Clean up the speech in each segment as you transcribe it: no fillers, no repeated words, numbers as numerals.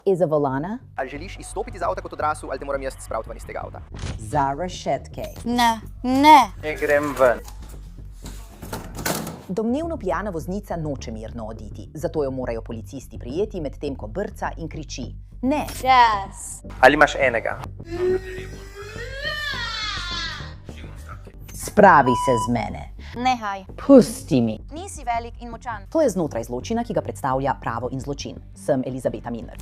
Iza volana? Ali želiš izstopiti iz avta kot odrasel, ali te moram jaz spraviti ven iz tega avta? Za rešetke. Ne, ne. Grem ven. Domnevno pijana voznica noče mirno oditi, zato jo morajo policisti prijeti, medtem ko brca in kriči: ne! Čas. Ali imaš enega? Spravi se z mene! Nehaj. Pusti mi! Nisi velik in močan. To je znotraj zločina, ki ga predstavlja Pravo in zločin. Sem Elizabeta Miller.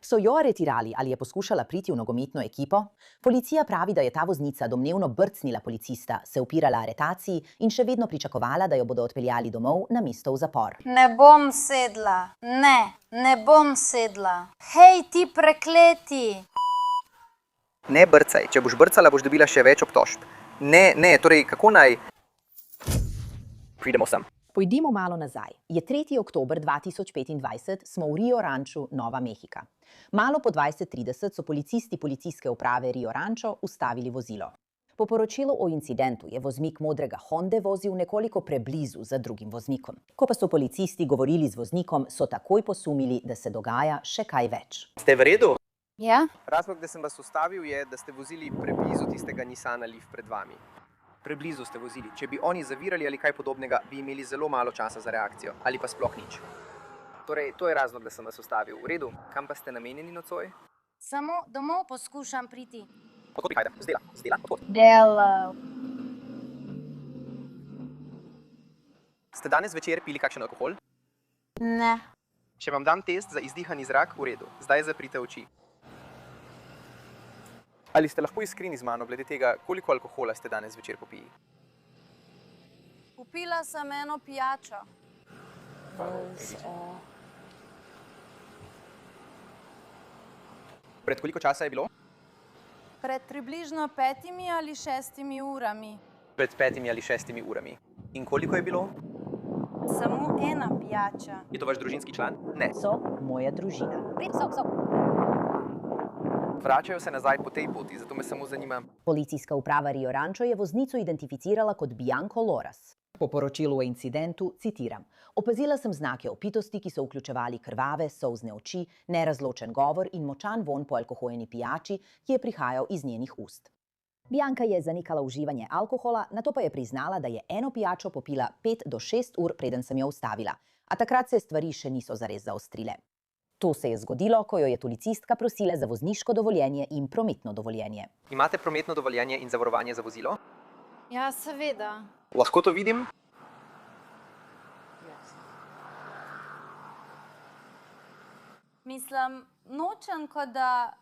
So jo aretirali ali je poskušala priti v nogometno ekipo? Policija pravi, da je ta voznica domnevno brcnila policista, se upirala aretaciji in še vedno pričakovala, da jo bodo odpeljali domov namesto v zapor. Ne bom sedla. Ne bom sedla. Hej, ti prekleti! Ne brcaj. Če boš brcala, boš dobila še več obtožb. Ne, torej kako naj... Pridemo sem. Pojdimo malo nazaj. Je 3. oktober 2025, smo v Rio Ranchu, Nova Mehika. Malo po 20:30 so policisti policijske uprave Rio Rancho ustavili vozilo. Po poročilu o incidentu je voznik modrega Honde vozil nekoliko preblizu za drugim voznikom. Ko pa so policisti govorili z voznikom, so takoj posumili, da se dogaja še kaj več. Ste v redu? Ja? Razlog, da sem vas ustavil, je, da ste vozili preblizu tistega Nissana Leaf pred vami. Preblizu ste vozili. Če bi oni zavirali ali kaj podobnega, bi imeli zelo malo časa za reakcijo. Ali pa sploh nič. Torej, to je razlog, da sem vas ustavil. V redu, kam pa ste namenjeni nocoj? Samo domov poskušam priti. Odkot prihajate? Z dela? Odkot? Dela. Ste danes večer pili kakšen alkohol? Ne. Če vam dam test za izdihani zrak, v redu. Zdaj zaprite oči. Ali ste lahko iskreni z mano glede tega, koliko alkohola ste danes večer popili? Kupila sem eno pijačo. Pred koliko časa je bilo? Pred približno 5 ali 6 urami. Pred 5 ali 6 urami. In koliko je bilo? Samo ena pijača. Je to vaš družinski član? Ne. So moja družina. So. Vračajo se nazaj po tej poti, zato me samo zanima. Policijska uprava Rio Rancho je voznico identificirala kot Bianco Loras. Po poročilu o incidentu citiram: opazila sem znake opitosti, ki so vključevali krvave, solzne oči, nerazločen govor in močan vonj po alkoholni pijači, ki je prihajal iz njenih ust. Bianca je zanikala uživanje alkohola, nato pa je priznala, da je eno pijačo popila 5 do 6 ur, preden sem jo ustavila. A takrat se stvari še niso zares zaostrile. To se je zgodilo, ko jo je policistka prosila za vozniško dovoljenje in prometno dovoljenje. Imate prometno dovoljenje in zavarovanje za vozilo? Ja, seveda. Lahko to vidim? Mislim, nočem, kot da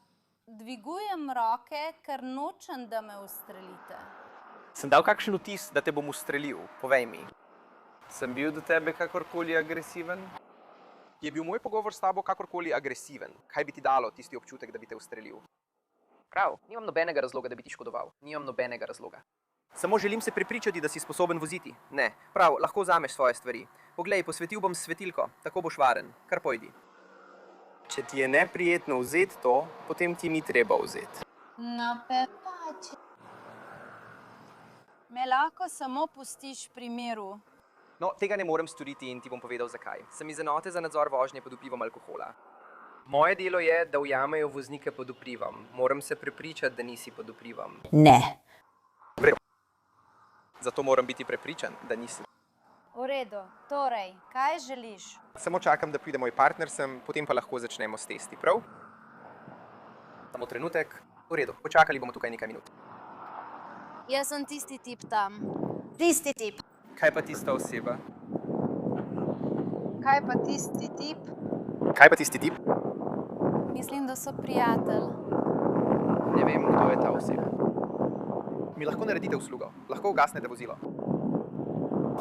dvigujem roke, ker nočem, da me ustrelite. Sem dal kakšen vtis, da te bom ustrelil? Povej mi. Sem bil do tebe kakorkoli agresiven? Je bil moj pogovor s tabo kakorkoli agresiven? Kaj bi ti dalo tisti občutek, da bi te ustrelil? Prav, nimam nobenega razloga, da bi ti škodoval. Nimam nobenega razloga. Samo želim se prepričati, da si sposoben voziti. Ne, prav, lahko vzameš svoje stvari. Poglej, posvetil bom svetilko, tako boš varen. Kar pojdi. Če ti je neprijetno vzeti to, potem ti ni treba vzeti. Na pepači. Me lahko samo pustiš pri miru. No, tega ne morem storiti in ti bom povedal, zakaj. Sem iz enote za nadzor vožnje pod vplivom alkohola. Moje delo je, da ujamejo voznike pod vplivom. Moram se prepričati, da nisi pod vplivom. Ne. Zato moram biti prepričan, da nisi. V redu, torej, kaj želiš? Samo čakam, da pride moj partner sem, potem pa lahko začnemo s testi, prav? Samo trenutek. V redu, počakali bomo tukaj nekaj minut. Jaz sem tisti tip tam. Tisti tip. Kaj pa tista oseba? Kaj pa tisti tip? Kaj pa tisti tip? Mislim, da so prijatelj. Ne vem, kdo je ta oseba. Mi lahko naredite uslugo? Lahko ugasnete vozilo?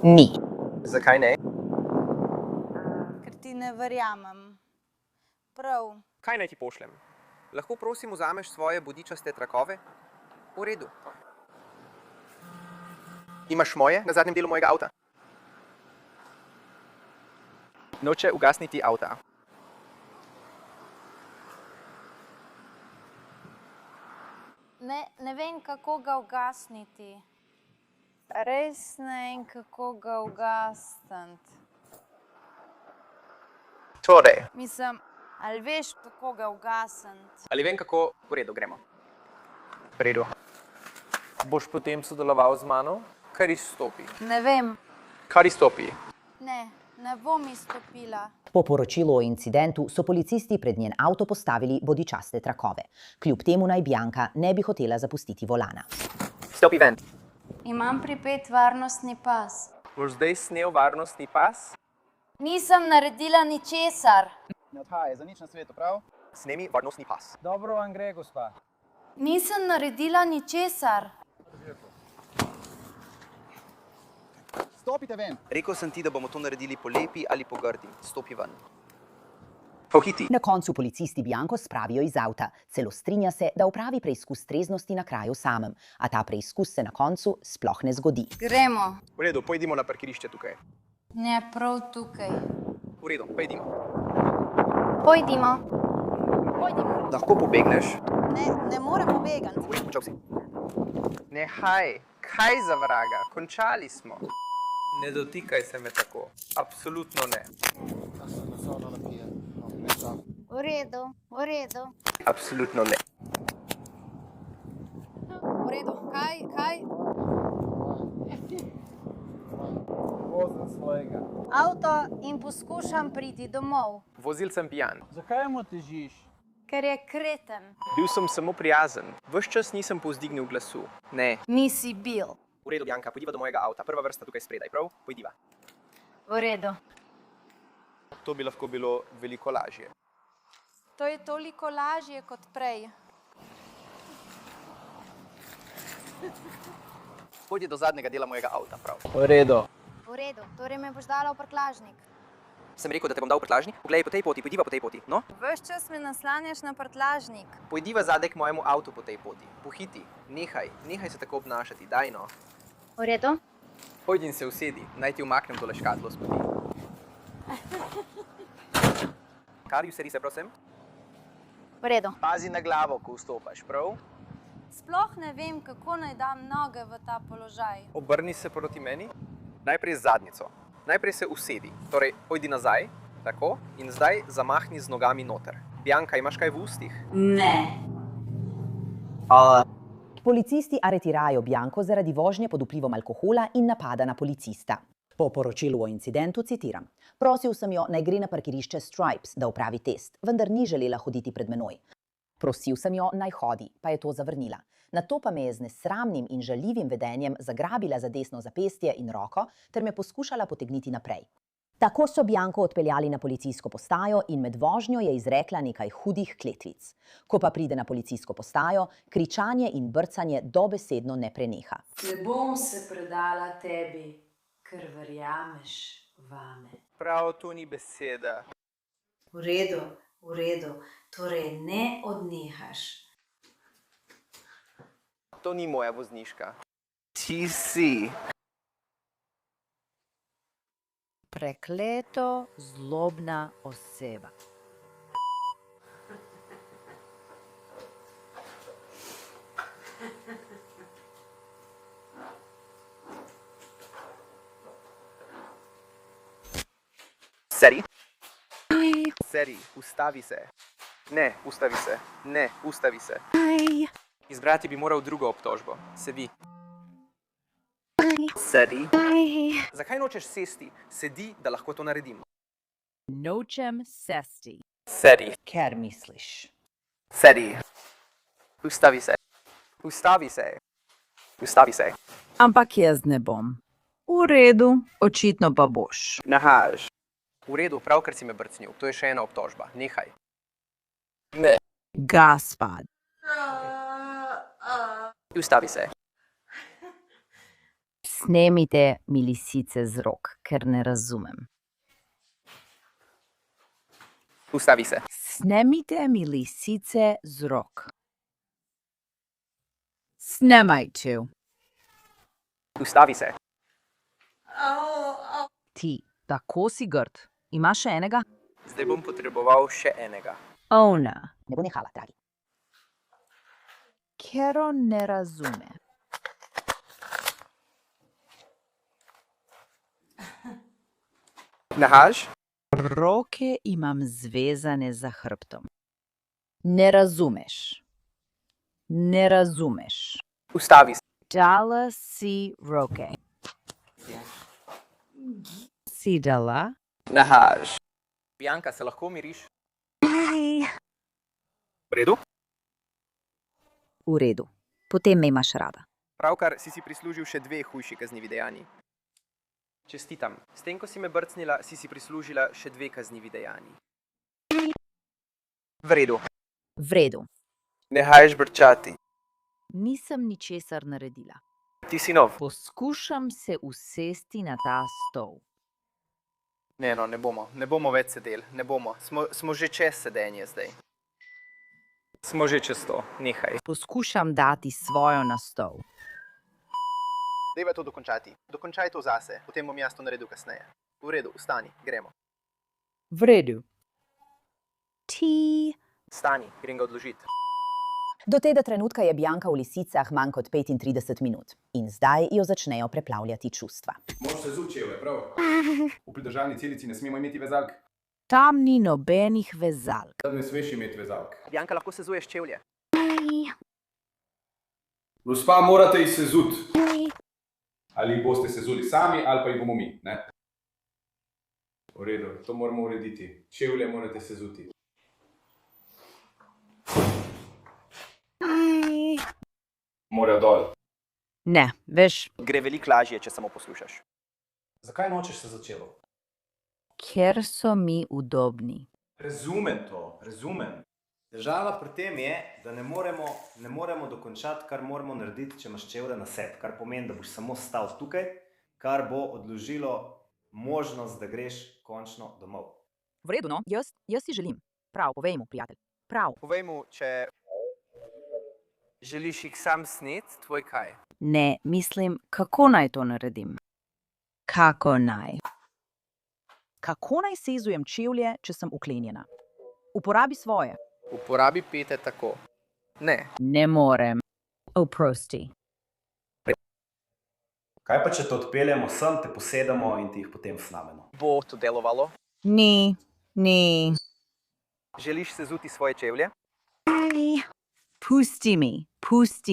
Ni. Zakaj ne? Ker ti ne verjamem. Prav. Kaj naj ti pošljem? Lahko prosim vzameš svoje bodičaste trakove? V redu. Imaš moje na zadnjem delu mojega avta? Noče ugasniti avta. Ne vem, kako ga ugasniti. Res ne vem, kako ga ugasniti. Torej, Mislim, ali veš, kako ga ugasniti? ali vem kako? V redu, gremo. V redu. Boš potem sodeloval z mano? Kar izstopi. Ne vem. Kar izstopi. Ne bom izstopila. Po poročilu o incidentu so policisti pred njen avto postavili bodičaste trakove. Kljub temu naj Bianca ne bi hotela zapustiti volana. Stopi ven. Imam pripet varnostni pas. Boš zdaj snel varnostni pas? Nisem naredila ničesar. Ne odhajaj za nič na svetu, prav? Snemi varnostni pas. Dobro vam gre, gospa. Nisem naredila ničesar. Stopite ven. Rekel sem ti, da bomo to naredili po lepi ali po grdi. Stopi ven. Pohiti. Na koncu policisti Bianco spravijo iz avta. Celo strinja se, da opravi preizkus treznosti na kraju samem. A ta preizkus se na koncu sploh ne zgodi. Gremo. V redu, pojdimo na parkirišče tukaj. Ne, prav tukaj. V redu, pojdimo. Pojdimo. Lahko pobegneš? Ne morem pobegati. V redu, počal si. Nehaj, kaj za vraga? Končali smo. Ne dotikaj se me tako. Absolutno ne. V redu. Absolutno ne. V redu. Kaj? Vozim svojega. Avto in poskušam priti domov. Vozil sem pijan. Zakaj mu težiš? Ker je kreten. Bil sem samo prijazen. Ves čas nisem povzdignil glasu. Ne. Nisi bil. V redu, Bianca, pojdiva do mojega avta. Prva vrsta tukaj spredaj, prav? Pojdiva. V redu. To bi lahko bilo veliko lažje. To je toliko lažje kot prej. Pojdi do zadnjega dela mojega avta, prav? V redu. V redu. Torej me boš dala v prtljažnik. Sem rekel, da te bom dal v prtljažnik? Poglej, po tej poti, pojdiva po tej poti, no? Ves čas me naslanjaš na prtljažnik. Pojdiva zadaj k mojemu avtu po tej poti. Pohiti, nehaj se tako obnašati, daj no. V redu. Pojdi in se usedi, naj ti umaknem tole škatlo s poti. Kar usedi se, prosim? V redu. Pazi na glavo, ko vstopaš, prav? Sploh ne vem, kako naj dam noge v ta položaj. Obrni se proti meni. Najprej z zadnjico. Najprej se usedi. Torej, pojdi nazaj, tako, in zdaj zamahni z nogami noter. Bianca, imaš kaj v ustih? Ne. Policisti aretirajo Bianco zaradi vožnje pod vplivom alkohola in napada na policista. Po poročilu o incidentu citiram: Prosil sem jo, naj gre na parkirišče Stripes, da opravi test, vendar ni želela hoditi pred menoj. Prosil sem jo, naj hodi, pa je to zavrnila. Nato pa me je z nesramnim in žaljivim vedenjem zagrabila za desno zapestje in roko ter me poskušala potegniti naprej. Tako so Bianco odpeljali na policijsko postajo in med vožnjo je izrekla nekaj hudih kletvic. Ko pa pride na policijsko postajo, kričanje in brcanje dobesedno ne preneha. Ne bom se predala tebi, ker verjameš vame. Prav, to ni beseda. V redu, torej ne odnehaš. To ni moja vozniška. Ti si. Prekleto zlobna oseba. Sedi. Sedi, ustavi se. Ne, ustavi se. Ne, ustavi se. Izbrati bi moral drugo obtožbo. Sedi. Sedi. Zakaj nočeš sesti? Sedi, da lahko to naredim. Nočem sesti. Sedi. Ker misliš. Sedi. Ustavi se. Ustavi se. Ustavi se. Ampak jaz ne bom. V redu, očitno pa boš. Nahaž. V redu, pravkar si me brcnil. To je še ena obtožba. Nehaj. Ne. Gaspard. Ustavi se. Snemite mi lisice z rok, ker ne razumem. Ustavi se. Snemite mi lisice z rok. Snemajte. Ustavi se. Ti, tako si grd. Imaš še enega? Zdaj bom potreboval še enega. Ona. Ne bo nehala, dragi. Kero ne razume. Nahaž? Roke imam zvezane za hrbtom. Ne razumeš. Ne razumeš. Ustavi se. Dala si roke. Si dala? Nahaž. Bianca, se lahko umiriš? V redu? V redu. Potem me imaš rada. Pravkar si prislužil še 2 hujši kaznivi dejanji. Čestitam. S tem, ko si me brcnila, si prislužila še 2 kaznivi dejanji. V redu. V redu. Nehajš brčati. Nisem ničesar naredila. Ti si nov. Poskušam se usesti na ta stol. Ne, no, ne bomo več sedeli, ne bomo. Smo že čez sedenje zdaj. Smo že čez to, nehaj. Poskušam dati svojo na stol. Dajva to dokončati. Dokončaj to zase, potem bom jaz to naredil kasneje. V redu, vstani, gremo. V redu. Ti. Vstani, grem ga odložiti. Do tega trenutka je Bianca v lisicah manj kot 35 minut in zdaj jo začnejo preplavljati čustva. Moš se zučeve, prav? V pridržalni celici ne smemo imeti vezalk. Tam ni nobenih vezalk. Tad ne smeš imeti vezalk. Bianca, lahko sezuješ čevlje. Gospa, morate jih sezuti. Ali jih boste sezuli sami, ali pa jih bomo mi, ne? V redu, to moramo urediti. Čevlje morate sezuti. Morajo dol. Ne, veš, Gre veliko lažje, če samo poslušaš. Zakaj nočeš se začelo? ker so mi udobni. Razumem to, razumem. Težava pri tem je, da ne moremo dokončati, kar moramo narediti, če imaš čevlje na sebi. Kar pomeni, da boš samo stal tukaj, kar bo odložilo možnost, da greš končno domov. V redu, no, jaz si želim. Prav, povej mu, prijatelj. Prav. Povej mu, če želiš jih sam sneti, tvoj kaj? Ne, mislim, kako naj to naredim? Kako naj? Kako naj sezujem čevlje, če sem uklenjena? Uporabi svoje. Uporabi pete tako. Ne. Ne morem. Oprosti. Kaj pa, če te odpeljemo sem, te posedamo in ti jih potem snamemo? Bo to delovalo? Ni. Želiš sezuti svoje čevlje? Pusti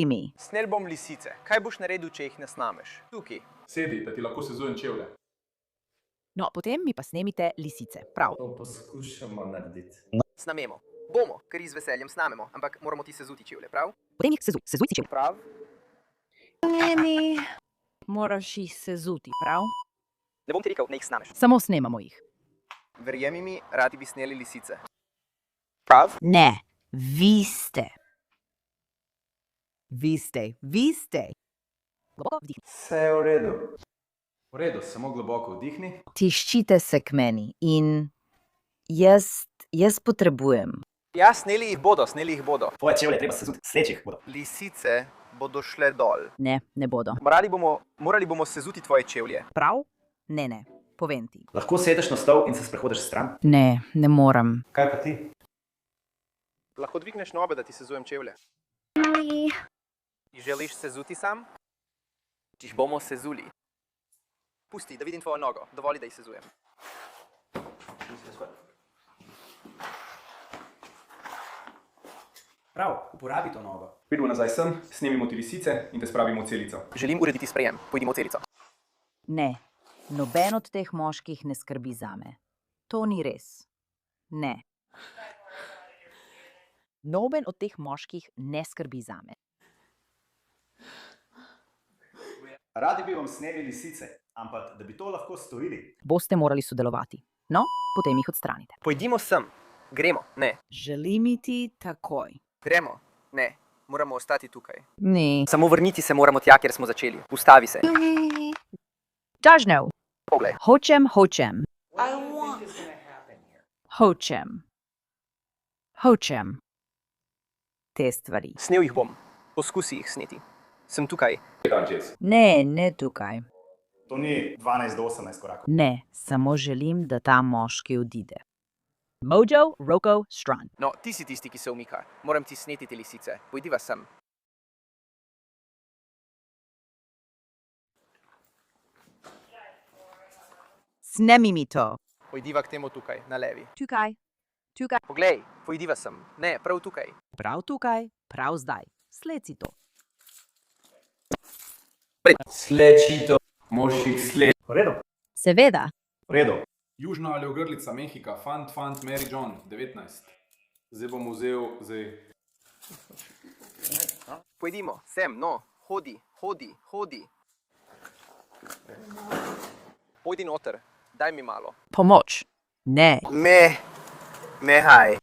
mi. Snel bom lisice. Kaj boš naredil, če jih ne snameš? Tukaj. Sedi, da ti lahko sezujem čevlje. No, potem mi pa snemite lisice. Prav. To poskušamo narediti. Snamemo. Bomo, ker jih z veseljem snamemo, ampak moramo ti sezuti čevlje, prav? Potem jih sezuj si čevlje. Prav. Moraš jih sezuti, prav? Ne bom ti rekel, ne jih snameš. Samo snemamo jih. Verjemi mi, radi bi sneli lisice. Prav? Ne, vi ste. Vi ste. Globoko vdihni. Vse je v redu. V redu, samo globoko vdihni. Tiščite se k meni in jaz potrebujem. Ja, sneli jih bodo. Tvoje čevlje treba sezuti, slečih bodo. Lisice bodo šle dol. Ne bodo. Morali bomo sezuti tvoje čevlje. Prav? Ne. Povem ti. Lahko sedeš na stol in se sprehodiš stran? Ne morem. Kaj pa ti? Lahko dvigneš nobe, da ti sezujem čevlje. Želiš sezuti sam? Čiš bomo sezuli. Pusti, da vidim tvojo nogo. Dovoli, da jih sezujem. Prav, uporabi to nogo. Pridimo nazaj sem, snemimo ti lisice in te spravimo v celico. Želim urediti sprejem. Pojdimo v celico. Ne, noben od teh moških ne skrbi zame. To ni res. Ne. Noben od teh moških ne skrbi zame. Radi bi vam sneli lisice, ampak da bi to lahko storili. Boste morali sodelovati. No, potem jih odstranite. Pojdimo sem. Gremo. Ne. Želim iti takoj. Gremo. Ne. Moramo ostati tukaj. Ne. Samo vrniti se moramo tja, kjer smo začeli. Ustavi se. Dažnev. Poglej. Hočem. Hočem. Te stvari. Snel jih bom. Poskusi jih sneti. Sem tukaj. Dan čez. Ne tukaj. To ni 12 do 18 korakov. Ne, samo želim, da ta moški odide. Mojo, Roko, Strand. No, ti si tisti, ki se umika. Moram ti sneti te lisice. Pojdiva sem. Snemi mi to. Pojdiva k temu tukaj, na levi. Tukaj, tukaj, Poglej, pojdiva sem. Ne, prav tukaj. prav tukaj, prav zdaj. Sled si to. Slečito. Mošik sled. V redu. Seveda. V redu. Južna ali ogrlica Mehika, fant, Mary John, 19. Zdaj bom vzel, Pojdimo, sem, no. Hodi, hodi, hodi. Pojdi noter, daj mi malo. Pomoč. Ne. Mehaj.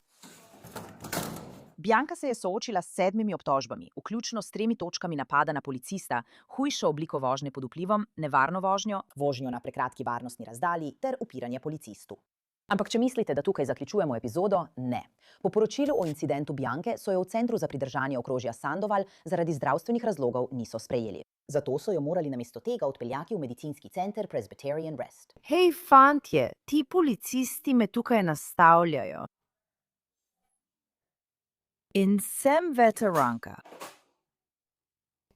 Bianca se je soočila s 7 obtožbami, vključno s 3 točkami napada na policista, hujšo obliko vožnje pod vplivom, nevarno vožnjo, vožnjo na prekratki varnostni razdalji ter upiranje policistu. Ampak če mislite, da tukaj zaključujemo epizodo, ne. Po poročilu o incidentu Biance so jo v centru za pridržanje okrožja Sandoval zaradi zdravstvenih razlogov niso sprejeli. Zato so jo morali namesto tega odpeljati v medicinski center Presbyterian Rest. Hej, fantje, ti policisti me tukaj nastavljajo. In sem veteranka.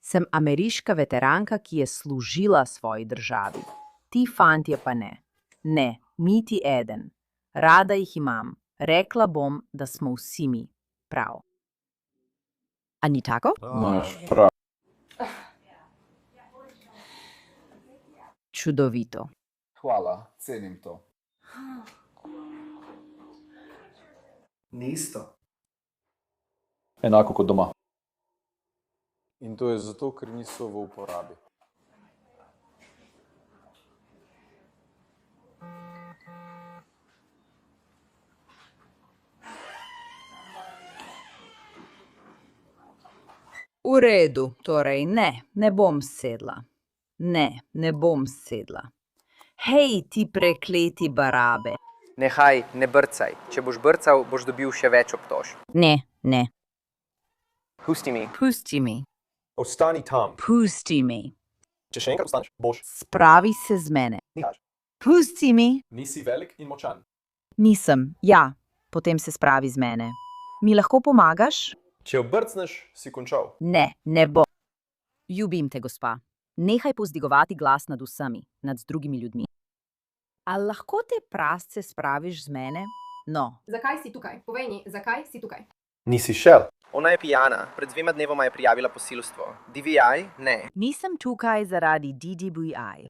Sem ameriška veteranka, ki je služila svoji državi. Ti fantje pa ne. Ne, niti eden. Rada jih imam. Rekla bom, da smo vsi mi. Prav. A ni tako? imaš prav. Čudovito. Hvala, cenim to. Ni isto. Enako kot doma. In to je zato, ker niso v uporabi. V redu, torej ne bom sedla. Ne bom sedla. Hej, ti prekleti barabe. Nehaj, ne brcaj. Če boš brcal, boš dobil še več obtožb. Ne. Pusti mi. Pusti mi. Ostani tam. Pusti mi. Če še enkrat ostaneš, boš. Spravi se z mene. Nihaš. Pusti mi. Nisi velik in močan. Nisem. Ja, potem se spravi z mene. Mi lahko pomagaš? Če obrcneš, si končal. Ne bo. Ljubim te, gospa. Nehaj povzdigovati glas nad vsemi, nad drugimi ljudmi. A lahko te prasce spraviš z mene? No. Zakaj si tukaj? Povej mi, zakaj si tukaj? Nisi šel. Ona je pijana. Pred 2 dnevoma je prijavila posilstvo. DVI? Ne. Nisem tukaj zaradi DDBI.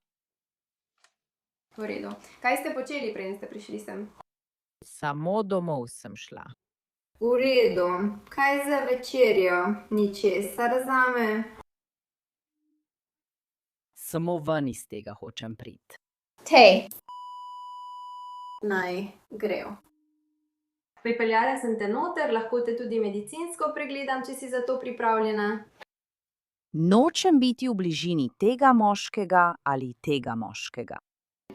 V redu. Kaj ste počeli, preden ste prišli sem? Samo domov sem šla. V redu. Kaj za večerjo? Ničesar zame? Samo ven iz tega hočem priti. Tej. Naj grejo. Pripeljala sem te noter, lahko te tudi medicinsko pregledam, če si za to pripravljena. Nočem biti v bližini tega moškega ali tega moškega.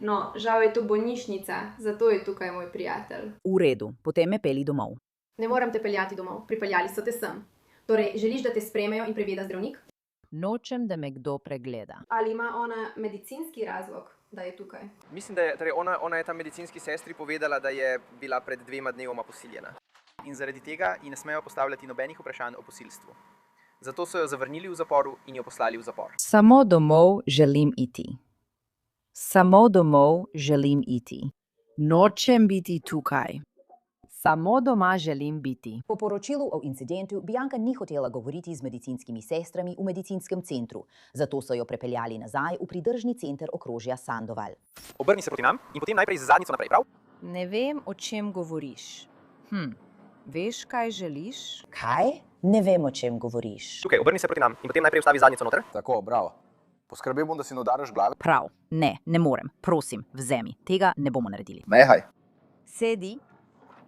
No, žal je to bolnišnica, zato je tukaj moj prijatelj. V redu, potem me peli domov. Ne moram te peljati domov, pripeljali so te sem. Torej, želiš, da te sprejmejo in pregleda zdravnik? Nočem, da me kdo pregleda. Ali ima ona medicinski razlog, da je tukaj? Mislim, da je, torej ona je tam medicinski sestri povedala, da je bila pred 2 dnevoma posiljena. In zaradi tega ji ne smejo postavljati nobenih vprašanj o posilstvu. Zato so jo zavrnili v zaporu in jo poslali v zapor. Samo domov želim iti. Samo domov želim iti. Nočem biti tukaj. Samo doma želim biti. Po poročilu o incidentu Bianca ni hotela govoriti z medicinskimi sestrami v medicinskem centru, zato so jo prepeljali nazaj v pridržni center okrožja Sandoval. Obrni se proti nam in potem najprej z zadnjico naprej, prav? Ne vem, o čem govoriš. Veš, kaj želiš? Kaj? Ne vem, o čem govoriš. Tukaj, obrni se proti nam in potem najprej vstavi zadnjico noter. Tako, bravo. Poskrbel bom, da si ne udariš glave. Prav. Ne morem. Prosim, vzemi. Tega ne bomo naredili. Nehaj. Sedi.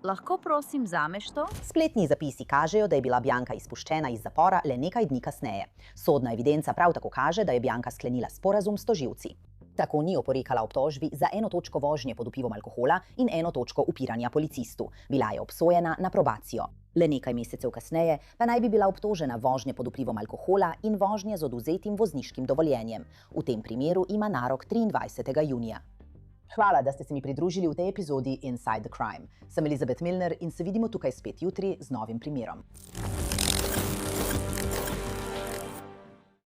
Lahko prosim vzameš to? Spletni zapisi kažejo, da je bila Bianca izpuščena iz zapora le nekaj dni kasneje. Sodna evidenca prav tako kaže, da je Bianca sklenila sporazum s tožilci. Tako ni oporekala obtožbi za 1 točko vožnje pod vplivom alkohola in 1 točko upiranja policistu. Bila je obsojena na probacijo. Le nekaj mesecev kasneje pa naj bi bila obtožena vožnje pod vplivom alkohola in vožnje z odvzetim vozniškim dovoljenjem. V tem primeru ima narok 23. junija. Hvala, da ste se mi pridružili v tej epizodi Inside the Crime. Sem Elizabeth Milner in se vidimo tukaj spet jutri z novim primerom.